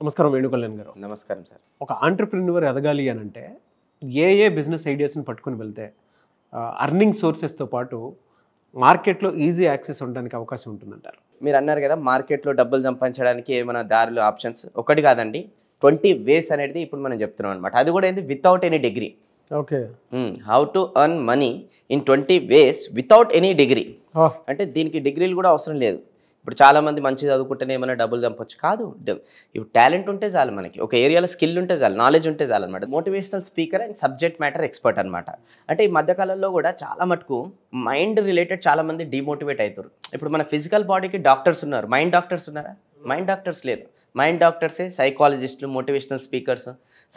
నమస్కారం వేణుకళ్యాణ్ గారు. నమస్కారం సార్. ఒక ఆంటర్‌ప్రెన్యూర్ ఎదగాలి అనంటే ఏ బిజినెస్ ఐడియాస్‌ని పట్టుకొని వెళ్తే అర్నింగ్ సోర్సెస్‌తో పాటు మార్కెట్‌లో ఈజీ యాక్సెస్ ఉండడానికి అవకాశం ఉంటుందంటారు? మీరు అన్నారు కదా మార్కెట్లో డబ్బులు సంపాదించడానికి ఏమైనా దారులు ఆప్షన్స్ ఒకటి కాదండి, 20 వేస్ అనేది ఇప్పుడు మనం చెప్తున్నాం అనమాట. అది కూడా ఏంది without any degree. Okay. How to earn money in 20 ways without any degree. అంటే దీనికి డిగ్రీలు కూడా అవసరం లేదు. ఇప్పుడు చాలామంది మంచి చదువుకుంటేనే ఏమైనా డబ్బులు చంపొచ్చు కాదు. ఇప్పుడు టాలెంట్ ఉంటే చాలు, మనకి ఒక ఏరియాలో స్కిల్ ఉంటే చాలు, నాలెడ్జ్ ఉంటే చాలు అనమాట. Motivational speaker and subject matter expert అనమాట. అంటే ఈ మధ్యకాలంలో కూడా చాలా మటుకు మైండ్ రిలేటెడ్ చాలామంది డిమోటివేట్ అవుతారు. ఇప్పుడు మన ఫిజికల్ బాడీకి డాక్టర్స్ ఉన్నారు, మైండ్ డాక్టర్స్ ఉన్నారా? మైండ్ డాక్టర్స్ లేదు. మైండ్ డాక్టర్సే సైకాలజిస్టులు, motivational speakers,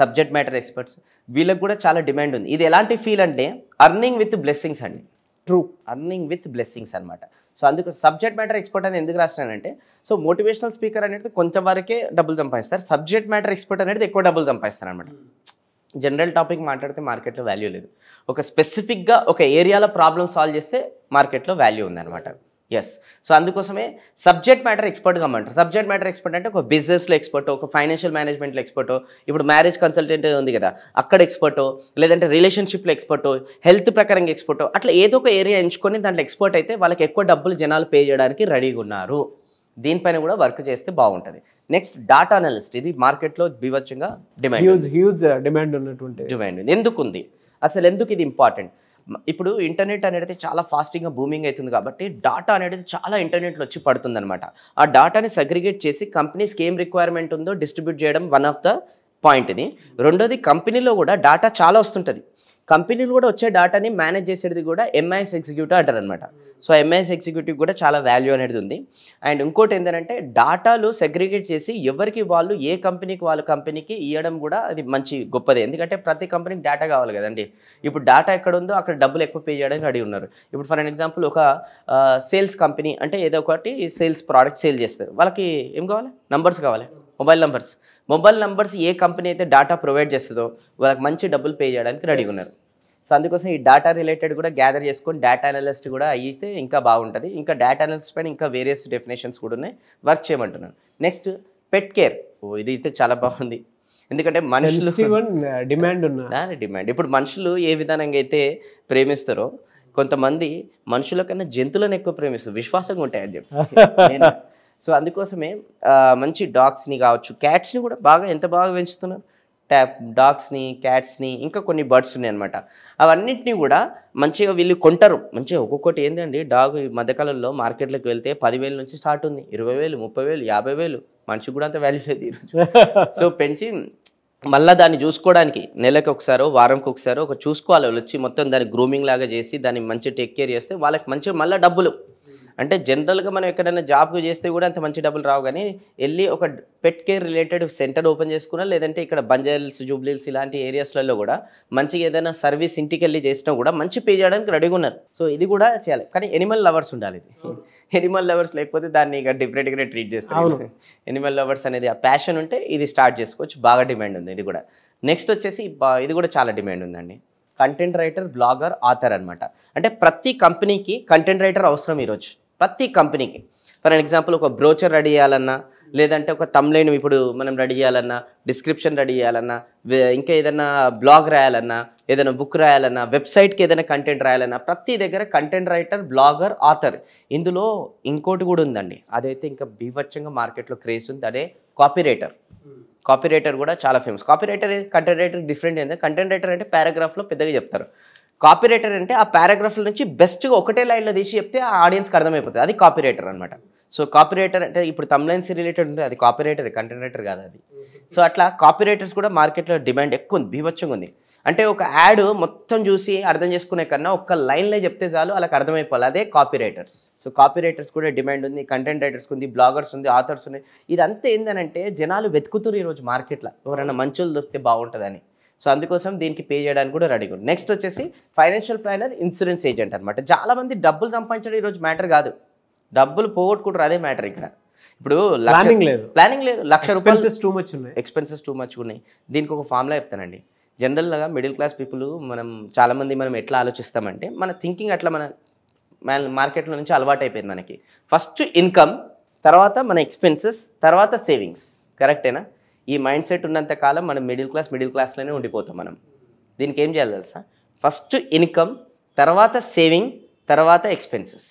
subject matter experts, వీళ్ళకి కూడా చాలా డిమాండ్ ఉంది. ఇది ఎలాంటి ఫీల్ అంటే అర్నింగ్ విత్ బ్లెస్సింగ్స్ అండి. ట్రూ. అర్నింగ్ విత్ బ్లెస్సింగ్స్ అనమాట. సో అందుకు సబ్జెక్ట్ మ్యాటర్ ఎక్స్పర్ట్ అని ఎందుకు రాసినానంటే, సో మోటివేషనల్ స్పీకర్ అనేది కొంచెం వరకే డబ్బులు సంపాదిస్తారు, సబ్జెక్ట్ మ్యాటర్ ఎక్స్పర్ట్ అనేది ఎక్కువ డబ్బులు సంపాదిస్తారు అనమాట. జనరల్ టాపిక్ మాట్లాడితే మార్కెట్లో వాల్యూ లేదు. ఒక స్పెసిఫిక్గా ఒక ఏరియాలో ప్రాబ్లమ్ సాల్వ్ చేస్తే మార్కెట్లో వాల్యూ ఉందన్నమాట. ఎస్. సో అందుకోసమే సబ్జెక్ట్ మ్యాటర్ ఎక్స్పర్ట్ కమ్మంటారు. సబ్జెక్ట్ మ్యాటర్ ఎక్స్పర్ట్ అంటే ఒక బిజినెస్లో ఎక్స్పర్టో, ఒక ఫైనాన్షియల్ మేనేజ్మెంట్లో ఎక్స్పర్టో, ఇప్పుడు మ్యారేజ్ కన్సల్టెంట్ ఉంది కదా అక్కడ ఎక్స్పర్టో, లేదంటే రిలేషన్షిప్లో ఎక్స్పర్టో, హెల్త్ ప్రకారంగా ఎక్స్పర్టో, అట్లా ఏదో ఒక ఏరియా ఎంచుకొని దాంట్లో ఎక్స్పర్ట్ అయితే వాళ్ళకి ఎక్కువ డబ్బులు జనాలు పే చేయడానికి రెడీగా ఉన్నారు. దీనిపైన కూడా వర్క్ చేస్తే బాగుంటుంది. Next data analyst. ఇది మార్కెట్లో బీభత్సంగా హ్యూజ్ డిమాండ్ ఉన్నటువంటి డిమాండ్. ఎందుకు ఉంది అసలు, ఎందుకు ఇది ఇంపార్టెంట్? ఇప్పుడు ఇంటర్నెట్ అనేది చాలా ఫాస్ట్గా బూమింగ్ అవుతుంది కాబట్టి డాటా అనేది చాలా ఇంటర్నెట్లో వచ్చి పడుతుంది అనమాట. ఆ డాటాని సగ్రిగేట్ చేసి కంపెనీస్కి ఏం రిక్వైర్మెంట్ ఉందో డిస్ట్రిబ్యూట్ చేయడం వన్ ఆఫ్ ద పాయింట్ ఇది. రెండోది, కంపెనీలో కూడా డాటా చాలా వస్తుంటుంది. కంపెనీలు కూడా వచ్చే డాటాని మేనేజ్ చేసేది కూడా ఎంఐఎస్ ఎగ్జిక్యూటివ్ అంటారు అనమాట. సో ఎంఐఎస్ ఎగ్జిక్యూటివ్ కూడా చాలా వాల్యూ అనేది ఉంది. అండ్ ఇంకోటి ఏంటంటే డాటాలు సెగ్రిగేట్ చేసి ఎవరికి వాళ్ళు ఏ కంపెనీకి వాళ్ళ కంపెనీకి ఇవ్వడం కూడా అది మంచి గొప్పదే. ఎందుకంటే ప్రతి కంపెనీకి డేటా కావాలి కదండి. ఇప్పుడు డేటా ఎక్కడ ఉందో అక్కడ డబ్బులు ఎక్కువ పే చేయడానికి రెడీ ఉన్నారు. ఇప్పుడు ఫర్ ఎగ్జాంపుల్ ఒక సేల్స్ కంపెనీ అంటే ఏదో ఒకటి సేల్స్ ప్రోడక్ట్ సేల్ చేస్తారు. వాళ్ళకి ఏం కావాలి? నంబర్స్ కావాలి, మొబైల్ నంబర్స్. ఏ కంపెనీ అయితే డేటా ప్రొవైడ్ చేస్తుందో వాళ్ళకి మంచి డబ్బులు పే చేయడానికి రెడీ ఉన్నారు. సో అందుకోసం ఈ డేటా రిలేటెడ్ కూడా గ్యాదర్ చేసుకొని డేటా అనలిస్ట్ కూడా అయ్యిస్తే ఇంకా బాగుంటుంది. ఇంకా డేటా అనలిస్ట్ పైన ఇంకా వేరియస్ డెఫినేషన్స్ కూడా ఉన్నాయి, వర్క్ చేయమంటున్నాను. Next pet care. ఇది అయితే చాలా బాగుంది. ఎందుకంటే మనుషులు డిమాండ్. ఇప్పుడు మనుషులు ఏ విధానంగా అయితే ప్రేమిస్తారో కొంతమంది మనుషుల కన్నా జంతువులను ఎక్కువ ప్రేమిస్తారు, విశ్వాసంగా ఉంటాయని చెప్పి. సో అందుకోసమే మంచి డాగ్స్ని కావచ్చు, క్యాట్స్ని కూడా ఎంత బాగా పెంచుతున్నారు. డాగ్స్ని, క్యాట్స్ని, ఇంకా కొన్ని బర్డ్స్ ఉన్నాయి అనమాట. అవన్నింటినీ కూడా మంచిగా వీళ్ళు కొంటారు. మంచిగా ఒక్కొక్కటి ఏంటండి, డాగ్ ఈ మధ్యకాలంలో మార్కెట్లోకి వెళ్తే 10,000 నుంచి స్టార్ట్ ఉంది, 20,000, 30,000, 50,000. మనిషికి కూడా అంత వాల్యూ లేదు ఈరోజు. సో పెంచి మళ్ళీ దాన్ని చూసుకోవడానికి నెలకు ఒకసారో వారంకి ఒకసారో చూసుకోవాలి. వాళ్ళు వచ్చి మొత్తం దాన్ని గ్రూమింగ్ లాగా చేసి దాన్ని మంచిగా టేక్ కేర్ చేస్తే వాళ్ళకి మంచిగా మళ్ళీ డబ్బులు. అంటే జనరల్గా మనం ఎక్కడైనా జాబ్ చేస్తే కూడా అంత మంచి డబ్బులు రావు, కానీ వెళ్ళి ఒక పెట్ కేర్ రిలేటెడ్ సెంటర్ ఓపెన్ చేసుకున్నా, లేదంటే ఇక్కడ బంజారాహిల్స్, జూబ్లీహిల్స్ ఇలాంటి ఏరియాస్లలో కూడా మంచిగా ఏదైనా సర్వీస్ ఇంటికి వెళ్ళి చేసినా కూడా మంచి పే చేయడానికి రెడీగా ఉన్నారు. సో ఇది కూడా చేయాలి, కానీ ఎనిమల్ లవర్స్ ఉండాలి. ఇది ఎనిమల్ లవర్స్ లేకపోతే దాన్ని ఇక డిఫరెంట్గానే ట్రీట్ చేస్తారు. ఎనిమల్ లవర్స్ అనేది ఆ ప్యాషన్ ఉంటే ఇది స్టార్ట్ చేసుకోవచ్చు, బాగా డిమాండ్ ఉంది ఇది కూడా. నెక్స్ట్ వచ్చేసి ఇది కూడా చాలా డిమాండ్ ఉందండి, కంటెంట్ రైటర్, బ్లాగర్, ఆథర్ అనమాట. అంటే ప్రతి కంపెనీకి కంటెంట్ రైటర్ అవసరం ఈరోజు, ప్రతి కంపెనీకి. ఫర్ ఎగ్జాంపుల్ ఒక బ్రోచర్ రెడీ చేయాలన్నా, లేదంటే ఒక తమ్లైన్ ఇప్పుడు మనం రెడీ చేయాలన్నా, డిస్క్రిప్షన్ రెడీ చేయాలన్నా, ఇంకా ఏదైనా బ్లాగ్ రాయాలన్నా, ఏదైనా బుక్ రాయాలన్నా, వెబ్సైట్కి ఏదైనా కంటెంట్ రాయాలన్నా, ప్రతి దగ్గర కంటెంట్ రైటర్, బ్లాగర్, ఆథర్. ఇందులో ఇంకోటి కూడా ఉందండి, అదైతే ఇంకా బీభత్సంగా మార్కెట్లో క్రేజ్ ఉంది, అదే కాపీరైటర్. కాపీరైటర్ కూడా చాలా ఫేమస్. కాపీరైటర్ కంటెంట్ రైటర్ డిఫరెంట్ ఏంటంటే, కంటెంట్ రైటర్ అంటే పారాగ్రాఫ్లో పెద్దగా చెప్తారు. కాపీరైటర్ అంటే ఆ పారాగ్రాఫ్ల నుంచి బెస్ట్గా ఒకటే లైన్లో తీసి చెప్తే ఆ ఆడియన్స్కి అర్థమైపోతుంది, అది కాపీరైటర్ అనమాట. సో కాపీరైటర్ అంటే ఇప్పుడు తమ్లైన్స్ రిలేటెడ్ ఉంటుంది, అది కాపీరైటర్, కంటెంట్ రైటర్ కాదు అది. సో అట్లా కాపీరైటర్స్ కూడా మార్కెట్లో డిమాండ్ ఎక్కువ ఉంది, బీభత్సంగా ఉంది. అంటే ఒక యాడ్ మొత్తం చూసి అర్థం చేసుకునే కన్నా ఒక్క లైన్లో చెప్తే చాలు వాళ్ళకి అర్థమైపోవాలి, అదే కాపీరైటర్స్. సో కాపీరైటర్స్ కూడా డిమాండ్ ఉంది, కంటెంట్ రైటర్స్ ఉంది, బ్లాగర్స్ ఉంది, ఆథర్స్ ఉంది. ఇదంతా ఏంటంటే జనాలు వెతుకుతున్నారు ఈరోజు మార్కెట్లో, ఎవరైనా మంచోళ్ళు దొరికితే బాగుంటుందని. సో అందుకోసం దీనికి పే చేయడానికి కూడా రెడీగా ఉంది. నెక్స్ట్ వచ్చేసి ఫైనాన్షియల్ ప్లానర్, ఇన్సూరెన్స్ ఏజెంట్ అనమాట. చాలామంది డబ్బులు సంపాదించడం ఈరోజు మ్యాటర్ కాదు, డబ్బులు పోగొట్టుకుంటారు, అదే మ్యాటర్ ఇక్కడ. ఇప్పుడు ప్లానింగ్ లేదు, ₹1,00,000 ఎక్స్పెన్సెస్ టూ మచ్ ఉన్నాయి. దీనికి ఒక ఫార్ములా చెప్తానండి. జనరల్గా మిడిల్ క్లాస్ పీపుల్ మనం ఎట్లా ఆలోచిస్తామంటే, మన థింకింగ్ అట్లా మన మార్కెట్లో నుంచి అలవాటు అయిపోయింది మనకి. ఫస్ట్ ఇన్కమ్, తర్వాత మన ఎక్స్పెన్సెస్, తర్వాత సేవింగ్స్. కరెక్టేనా? ఈ మైండ్ సెట్ ఉన్నంత కాలం మనం మిడిల్ క్లాస్లోనే ఉండిపోతాం మనం. దీనికి ఏం చేయాలి తెలుసా? ఫస్ట్ ఇన్కమ్, తర్వాత సేవింగ్, తర్వాత ఎక్స్పెన్సెస్.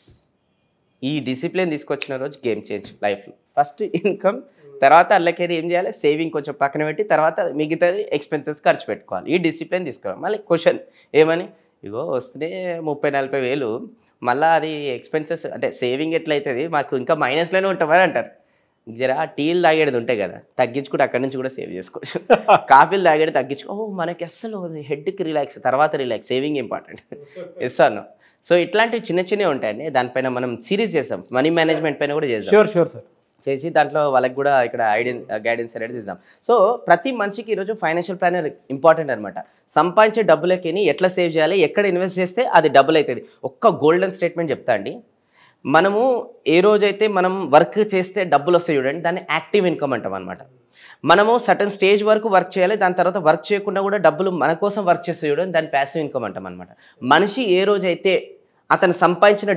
ఈ డిసిప్లిన్ తీసుకొచ్చిన రోజు గేమ్ చేంజ్ లైఫ్లో. ఫస్ట్ ఇన్కమ్, తర్వాత అల్లకేరి ఏం చేయాలి, సేవింగ్ కొంచెం పక్కన పెట్టి తర్వాత మిగతాది ఎక్స్పెన్సెస్ ఖర్చు పెట్టుకోవాలి. ఈ డిసిప్లిన్ తీసుకురావాలి. మళ్ళీ క్వశ్చన్ ఏమని, ఇగో వస్తే 30-40 వేలు, మళ్ళీ అది ఎక్స్పెన్సెస్ అంటే సేవింగ్ ఎట్లయితుంది, మాకు ఇంకా మైనస్లోనే ఉంటామని అంటారు. జరా టీలు తాగేది ఉంటాయి కదా, తగ్గించుకుంటే అక్కడి నుంచి కూడా సేవ్ చేసుకోవచ్చు. కాఫీలు తాగేది తగ్గించుకో, మనకి అస్సలు హెడ్కి రిలాక్స్, తర్వాత రిలాక్స్, సేవింగ్ ఇంపార్టెంట్. ఎస్ అన్న. సో ఇట్లాంటివి చిన్నవి ఉంటాయండి. దానిపైన మనం సిరీస్ చేస్తాం, మనీ మేనేజ్మెంట్ పైన కూడా చేస్తాం. Sure sir. చేసి దాంట్లో వాళ్ళకి కూడా ఇక్కడ గైడెన్స్ అనేది ఇద్దాం. సో ప్రతి మనిషికి ఈరోజు ఫైనాన్షియల్ ప్లానర్ ఇంపార్టెంట్ అనమాట. సంపాదించే డబ్బులకి ఎట్లా సేవ్ చేయాలి, ఎక్కడ ఇన్వెస్ట్ చేస్తే అది డబ్బులు అవుతుంది. ఒక్క గోల్డెన్ స్టేట్మెంట్ చెప్తా అండి. మనము ఏ రోజైతే మనం వర్క్ చేస్తే డబ్బులు వస్తాయి చూడండి, దాన్ని యాక్టివ్ ఇన్కమ్ అంటాం అనమాట. మనము సర్టన్ స్టేజ్ వరకు వర్క్ చేయాలి, దాని తర్వాత వర్క్ చేయకుండా కూడా డబ్బులు మన కోసం వర్క్ చేస్తే చూడండి, దాన్ని ప్యాసివ్ ఇన్కమ్ అంటాం అనమాట. మనిషి ఏ రోజైతే అతను సంపాదించిన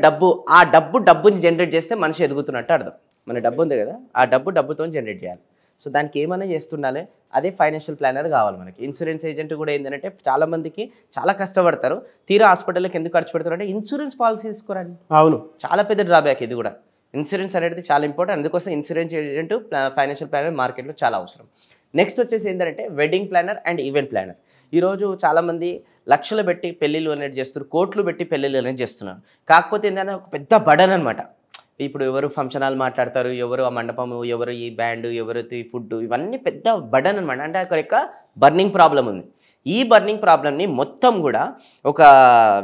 ఆ డబ్బుని జనరేట్ చేస్తే మనిషి ఎదుగుతున్నట్టు అర్థం. మన డబ్బు ఉంది కదా, ఆ డబ్బుతో జనరేట్ చేయాలి. సో దానికి ఏమైనా చేస్తుండాలి, అదే ఫైనాన్షియల్ ప్లానర్ కావాలి మనకి. ఇన్సూరెన్స్ ఏజెంట్ కూడా ఏంటంటే చాలామందికి చాలా కష్టపడతారు, తీరా హాస్పిటల్కి ఎందుకు ఖర్చు పెడతారు అంటే ఇన్సూరెన్స్ పాలసీ తీసుకోరండి. అవును, చాలా పెద్ద డ్రాబ్యాక్ ఇది కూడా. ఇన్సూరెన్స్ అనేది చాలా ఇంపార్టెంట్, అందుకోసం ఇన్సూరెన్స్ ఏజెంట్, ఫైనాన్షియల్ ప్లానర్ మార్కెట్లో చాలా అవసరం. నెక్స్ట్ వచ్చేసి ఏంటంటే wedding planner and event planner. ఈరోజు చాలామంది లక్షలు పెట్టి పెళ్ళిళ్ళు అనేది చేస్తున్నారు, కోట్లు పెట్టి పెళ్ళిళ్ళు అనేది చేస్తున్నారు. కాకపోతే ఏంటంటే ఒక పెద్ద బడన్ అనమాట. ఇప్పుడు ఎవరు ఫంక్షన్ హాల్ మాట్లాడతారు, ఎవరు ఆ మండపము, ఎవరు ఈ బ్యాండ్, ఎవరు ఈ ఫుడ్, ఇవన్నీ పెద్ద బర్డన్ అనమాట. అంటే అక్కడ యొక్క బర్నింగ్ ప్రాబ్లం ఉంది. ఈ బర్నింగ్ ప్రాబ్లమ్ని మొత్తం కూడా ఒక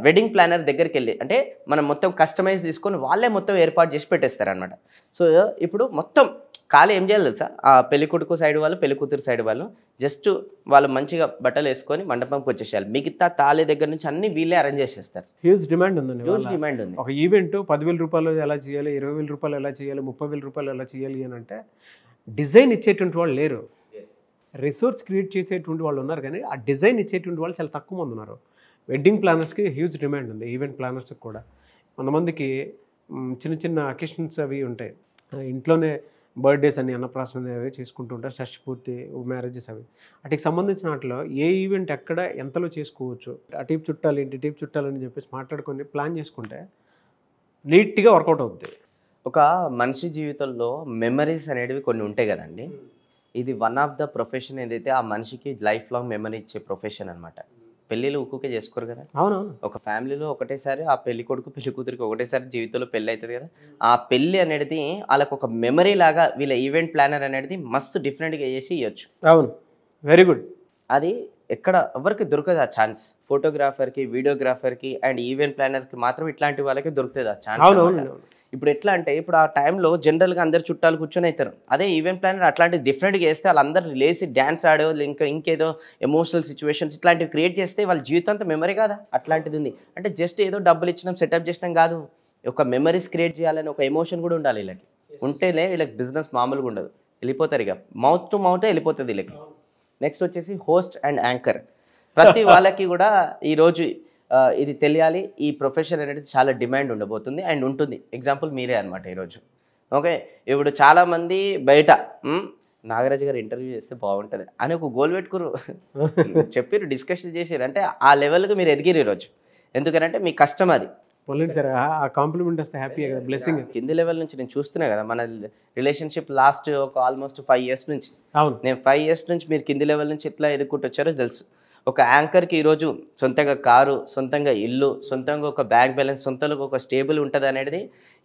వెడ్డింగ్ ప్లానర్ దగ్గరికి వెళ్ళి, అంటే మనం మొత్తం కస్టమైజ్ తీసుకొని వాళ్ళే మొత్తం ఏర్పాటు చేసి పెట్టేస్తారనమాట. సో ఇప్పుడు మొత్తం ఖాళీ ఏం చేయాలి తెలుసా, ఆ పెళ్లి కొడుకు సైడ్ వాళ్ళు, పెళ్లి కూతురు సైడ్ వాళ్ళు జస్ట్ వాళ్ళు మంచిగా బట్టలు వేసుకొని మండపంకి వచ్చేసేయాలి. మిగతా తాళి దగ్గర నుంచి అన్ని వీళ్ళే అరేంజ్ చేసేస్తారు. హ్యూజ్ డిమాండ్ ఉందండి. హ్యూజ్ డిమాండ్ ఉంది. ఒక ఈవెంట్ 10,000 రూపాయలు ఎలా చేయాలి, 20,000 రూపాయలు ఎలా చేయాలి, 30,000 రూపాయలు ఎలా చేయాలి అని అంటే డిజైన్ ఇచ్చేటువంటి వాళ్ళు లేరు. రిసోర్స్ క్రియేట్ చేసేటువంటి వాళ్ళు ఉన్నారు, కానీ ఆ డిజైన్ ఇచ్చేటువంటి వాళ్ళు చాలా తక్కువ మంది ఉన్నారు. వెడ్డింగ్ ప్లానర్స్కి హ్యూజ్ డిమాండ్ ఉంది, ఈవెంట్ ప్లానర్స్కి కూడా. కొంతమందికి చిన్న అకేషన్స్ అవి ఉంటాయి, ఇంట్లోనే బర్త్డేస్ అని, అన్నప్రాసన అవి చేసుకుంటూ ఉంటారు, షష్టి పూర్తి, మ్యారేజెస్ అవి. వాటికి సంబంధించిన వాటిలో ఏ ఈవెంట్ ఎక్కడ ఎంతలో చేసుకోవచ్చు, టీప్ చుట్టాలు ఏంటి, టీప్ చుట్టాలు అని చెప్పేసి మాట్లాడుకొని ప్లాన్ చేసుకుంటే నీట్గా వర్కౌట్ అవుతుంది. ఒక మనిషి జీవితంలో మెమరీస్ అనేటివి కొన్ని ఉంటాయి కదండి. ఇది వన్ ఆఫ్ ద ప్రొఫెషన్ ఏదైతే ఆ మనిషికి లైఫ్ లాంగ్ మెమరీ ఇచ్చే ప్రొఫెషన్ అనమాట. పెళ్ళిళ్ళు ఊకే చేసుకోరు కదా. అవునవును. ఒక ఫ్యామిలీలో ఒకటేసారి ఆ పెళ్లి కొడుకు పెళ్లి కూతురికి ఒకటేసారి జీవితంలో పెళ్ళి అవుతుంది కదా. ఆ పెళ్ళి అనేది వాళ్ళకు ఒక మెమరీ లాగా వీళ్ళ ఈవెంట్ ప్లానర్ అనేది మస్తు డిఫరెంట్గా చేసి ఇవ్వచ్చు. అవును, వెరీ గుడ్. అది ఎక్కడ ఎవరికి దొరకదు ఆ ఛాన్స్. ఫోటోగ్రాఫర్కి, వీడియోగ్రాఫర్కి అండ్ ఈవెంట్ ప్లానర్కి మాత్రం ఇట్లాంటి వాళ్ళకి దొరుకుతుంది ఆ ఛాన్స్. ఇప్పుడు ఎట్లా అంటే ఇప్పుడు ఆ టైంలో జనరల్గా అందరు చుట్టాలు కూర్చొని అవుతారు. అదే ఈవెంట్ ప్లానర్ అట్లాంటివి డిఫరెంట్గా చేస్తే వాళ్ళందరూ లేసి డ్యాన్స్ ఆడో ఇంకేదో ఎమోషనల్ సిచ్యువేషన్స్ ఇట్లాంటివి క్రియేట్ చేస్తే వాళ్ళ జీవితంతో మెమరీ కాదా. అట్లాంటిది ఉంది అంటే జస్ట్ ఏదో డబ్బులు ఇచ్చినాం సెటప్ చేసినాం కాదు, ఒక మెమరీస్ క్రియేట్ చేయాలని ఒక ఎమోషన్ కూడా ఉండాలి వీళ్ళకి. ఉంటేనే వీళ్ళకి బిజినెస్ మామూలుగా ఉండదు, వెళ్ళిపోతారు ఇక మౌత్ టు మౌతే వెళ్ళిపోతుంది వీళ్ళకి. నెక్స్ట్ వచ్చేసి హోస్ట్ అండ్ యాంకర్. ప్రతి వాళ్ళకి కూడా ఈరోజు ఇది తెలియాలి, ఈ ప్రొఫెషన్ అనేది చాలా డిమాండ్ ఉండబోతుంది అండ్ ఉంటుంది. ఎగ్జాంపుల్ మీరే అనమాట ఈరోజు. ఓకే, ఇప్పుడు చాలామంది బయట నాగరాజు గారు ఇంటర్వ్యూ చేస్తే బాగుంటుంది అని ఒక గోల్ పెట్టుకురు, చెప్పారు, డిస్కషన్ చేసారు. అంటే ఆ లెవెల్కి మీరు ఎదిగిరు ఈరోజు. ఎందుకంటే మీ కష్టం అది. సార్ ఆ కాంప్లిమెంట్ వస్తే హ్యాపీ కదా, బ్లెస్సింగ్. కింది లెవెల్ నుంచి నేను చూస్తున్నా కదా మన రిలేషన్షిప్ లాస్ట్ ఒక ఆల్మోస్ట్ 5 years నుంచి. అవును, నేను 5 years నుంచి మీరు కింది లెవెల్ నుంచి ఎట్లా ఎదుర్కొంటూ వచ్చారో తెలుసు. ఒక యాంకర్కి ఈరోజు సొంతంగా కారు, సొంతంగా ఇల్లు, సొంతంగా ఒక బ్యాంక్ బ్యాలెన్స్, సొంతంగా ఒక స్టేబుల్ ఉంటుంది అనేది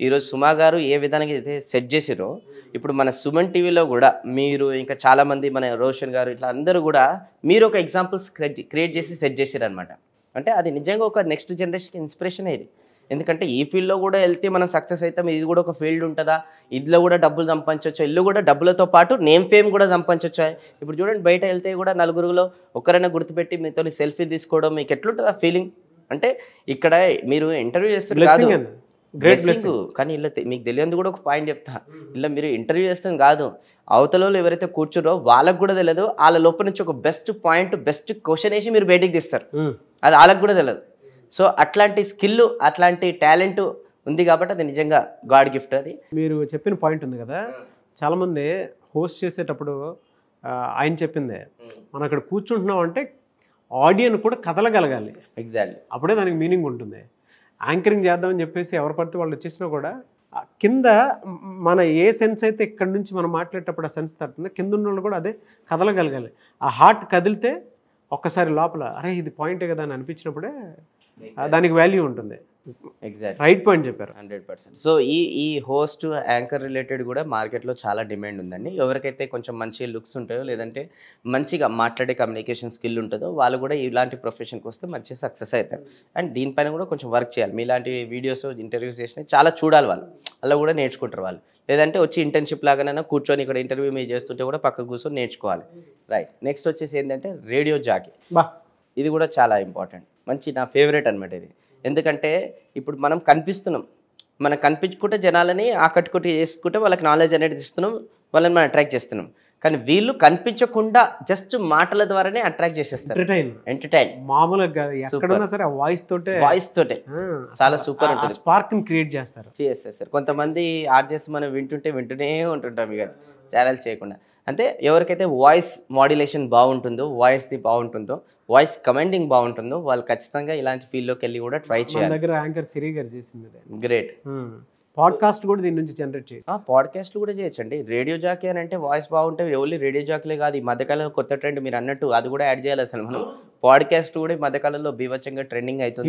ఈరోజు సుమా గారు ఏ విధంగా అయితే సెట్ చేసిరో, ఇప్పుడు మన సుమన్ టీవీలో కూడా మీరు ఇంకా చాలామంది మన రోషన్ గారు ఇట్లా అందరూ కూడా మీరు ఒక ఎగ్జాంపుల్స్ క్రియేట్ చేసి సెట్ చేసారు అనమాట. అంటే అది నిజంగా ఒక నెక్స్ట్ జనరేషన్కి ఇన్స్పిరేషన్ ఇది. ఎందుకంటే ఈ ఫీల్డ్లో కూడా వెళ్తే మనం సక్సెస్ అవుతాం, ఇది కూడా ఒక ఫీల్డ్ ఉంటుందా, ఇందులో కూడా డబ్బులు సంపాదించవచ్చు, ఇల్లు కూడా డబ్బులతో పాటు నేమ్ ఫేమ్ కూడా సంపాదించవచ్చు. ఇప్పుడు చూడండి బయట వెళ్తే కూడా నలుగురులో ఒకరైనా గుర్తుపెట్టి మీతో సెల్ఫీ తీసుకోవడం మీకు ఎట్లుంటుంది ఆ ఫీలింగ్. అంటే ఇక్కడ మీరు ఇంటర్వ్యూ చేస్తారు కాదు, బ్లెస్సింగ్. కానీ ఇలా మీకు తెలియదు కూడా ఒక పాయింట్ చెప్తా, ఇలా మీరు ఇంటర్వ్యూ చేస్తాం కాదు, అవతలలో ఎవరైతే కూర్చురో వాళ్ళకు కూడా తెలియదు, వాళ్ళ లోపల నుంచి ఒక బెస్ట్ పాయింట్, బెస్ట్ క్వశ్చన్ వేసి మీరు బయటికి తీస్తారు, అది వాళ్ళకు కూడా తెలియదు. సో అట్లాంటి స్కిల్, అట్లాంటి టాలెంట్ ఉంది కాబట్టి అది నిజంగా గాడ్ గిఫ్ట్. అది మీరు చెప్పిన పాయింట్ ఉంది కదా, చాలామంది హోస్ట్ చేసేటప్పుడు ఆయన చెప్పిందే, మనం అక్కడ కూర్చుంటున్నాం అంటే ఆడియన్ కూడా కదలగలగాలి, ఎగ్జాక్ట్లీ. అప్పుడే దానికి మీనింగ్ ఉంటుంది. యాంకరింగ్ చేద్దామని చెప్పేసి ఎవరు పడితే వాళ్ళు వచ్చేసినా కూడా కింద మన ఏ సెన్స్ అయితే ఇక్కడ నుంచి మనం మాట్లాడేటప్పుడు ఆ సెన్స్ తడుతుందో కింద ఉన్న వాళ్ళు కూడా అదే కదలగలగాలి. ఆ హార్ట్ కదిలితే ఒక్కసారి లోపల అరే ఇది పాయింటే కదా అని అనిపించినప్పుడే దానికి వాల్యూ ఉంటుంది. ఎగ్జాక్ట్, రైట్ పాయింట్ చెప్పారు. 100%. సో ఈ హోస్ట్ యాంకర్ రిలేటెడ్ కూడా మార్కెట్లో చాలా డిమాండ్ ఉందండి. ఎవరికైతే కొంచెం మంచి లుక్స్ ఉంటాయో లేదంటే మంచిగా మాట్లాడే కమ్యూనికేషన్ స్కిల్ ఉంటుందో వాళ్ళు కూడా ఇలాంటి ప్రొఫెషన్కి వస్తే మంచి సక్సెస్ అవుతారు. అండ్ దీనిపైన కూడా కొంచెం వర్క్ చేయాలి. మీలాంటి వీడియోస్ ఇంటర్వ్యూస్ చేసినా చాలా చూడాలి వాళ్ళు, అలా కూడా నేర్చుకుంటారు వాళ్ళు. లేదంటే వచ్చి ఇంటర్న్షిప్ లాగానైనా కూర్చొని ఇక్కడ ఇంటర్వ్యూ మీరు చేస్తుంటే కూడా పక్కకు కూర్చొని నేర్చుకోవాలి. రైట్. నెక్స్ట్ వచ్చేసి ఏంటంటే రేడియో జాకీ. ఇది కూడా చాలా ఇంపార్టెంట్, మంచి నా ఫేవరెట్ అనమాట ఇది. ఎందుకంటే ఇప్పుడు మనం కనిపిస్తున్నాం, మనం కనిపించుకుంటే జనాలని ఆకట్టుకుంటే చేసుకుంటే వాళ్ళకి నాలెడ్జ్ అనేది ఇస్తున్నాం, వాళ్ళని మనం అట్రాక్ట్ చేస్తున్నాం. కానీ వీళ్ళు కనిపించకుండా జస్ట్ మాటల ద్వారానే అట్రాక్ట్ చేసేస్తారు. ఎంటర్టైన్ మామూలుగా ఎక్కడున్నా సరే వాయిస్ తోటే చాలా సూపర్ ఉంటుంది. స్పార్క్ ని క్రియేట్ చేస్తారు. కొంతమంది ఆర్జెస్ మనం వింటూనే ఉంటుంటాం ఇక ఛానల్ చేయకుండా. అంటే ఎవరికైతే వాయిస్ మాడ్యులేషన్ బాగుంటుందో, వాయిస్ది బాగుంటుందో, వాయిస్ కమాండింగ్ బాగుంటుందో వాళ్ళు ఖచ్చితంగా ఇలాంటి ఫీల్డ్లోకి వెళ్ళి కూడా ట్రై చేయాలి. దగ్గర యాంకర్ సిరి గారు చేసింది గ్రేట్. పాడ్కాస్ట్ కూడా దీని నుంచి జనరేట్ చేయొచ్చు. పాడ్కాస్ట్లు కూడా చేయొచ్చండి. రేడియో జాకీ అని అంటే వాయిస్ బాగుంటే ఓన్లీ రేడియో జాకీలే కాదు, ఈ మధ్యకాలంలో కొత్త ట్రెండ్ మీరు అన్నట్టు అది కూడా యాడ్ చేయాలి. అసలు మనం పాడ్కాస్ట్ కూడా ఈ మధ్యకాలంలో బీభత్సంగా ట్రెండింగ్ అవుతుంది.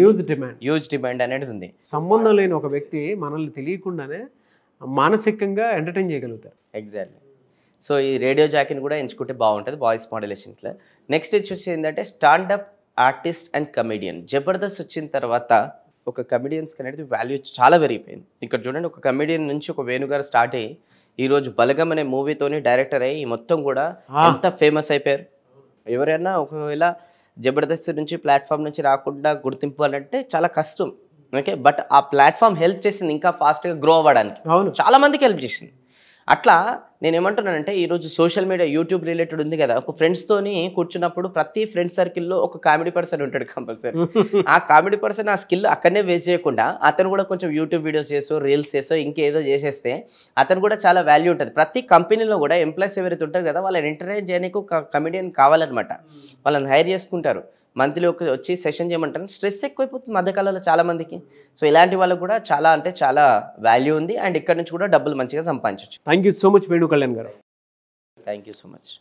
హ్యూజ్ డిమాండ్ అనేది ఉంది. సంబంధం లేని ఒక వ్యక్తి మనల్ని తెలియకుండానే మానసికంగా ఎంటర్టైన్ చేయగలుగుతారు. ఎగ్జాక్ట్లీ. సో ఈ రేడియో జాకీని కూడా ఎంచుకుంటే బాగుంటుంది వాయిస్ మాడ్యులేషన్స్లో. నెక్స్ట్ వచ్చి ఏంటంటే stand up artist and comedian. Jabardasth వచ్చిన తర్వాత ఒక కమెడియన్స్కి అనేది వాల్యూ చాలా పెరిగిపోయింది. ఇక్కడ చూడండి, ఒక కమెడియన్ నుంచి ఒక వేణుగారు స్టార్ట్ అయ్యి ఈరోజు బలగం అనే మూవీతోని డైరెక్టర్ అయ్యి మొత్తం కూడా ఎంత ఫేమస్ అయిపోయారు. ఎవరైనా ఒకవేళ జబర్దస్త్ నుంచి ప్లాట్ఫామ్ నుంచి రాకుండా గుర్తింపు అంటే చాలా కష్టం. ఓకే, బట్ ఆ ప్లాట్ఫామ్ హెల్ప్ చేసింది ఇంకా ఫాస్ట్గా గ్రో అవ్వడానికి. చాలా మందికి హెల్ప్ చేసింది. అట్లా నేను ఏమంటున్నానంటే ఈరోజు సోషల్ మీడియా యూట్యూబ్ రిలేటెడ్ ఉంది కదా, ఒక ఫ్రెండ్స్తోని కూర్చున్నప్పుడు ప్రతి ఫ్రెండ్ సర్కిల్లో ఒక కామెడీ పర్సన్ ఉంటాడు కంపల్సరీ. ఆ కామెడీ పర్సన్ ఆ స్కిల్ అక్కడనే వేస్ట్ చేయకుండా అతను కూడా కొంచెం యూట్యూబ్ వీడియోస్ చేసో రీల్స్ చేసో ఇంకేదో చేసేస్తే అతను కూడా చాలా వాల్యూ ఉంటుంది. ప్రతి కంపెనీలో కూడా ఎంప్లాయీస్ ఎవరైతే ఉంటారు కదా వాళ్ళని ఎంటర్టైన్ చేయడానికి ఒక కమెడియన్ కావాలన్నమాట. వాళ్ళని హైర్ చేసుకుంటారు, మంత్లీ వచ్చి సెషన్ చేయమంటారు. స్ట్రెస్ ఎక్కువైపోతుంది మధ్యకాలంలో చాలా మందికి. సో ఇలాంటి వాళ్ళకు కూడా చాలా అంటే చాలా వాల్యూ ఉంది అండ్ ఇక్కడ నుంచి కూడా డబ్బులు మంచిగా సంపాదించవచ్చు. Thank you so much Venu Kalyan గారు. Thank you so much.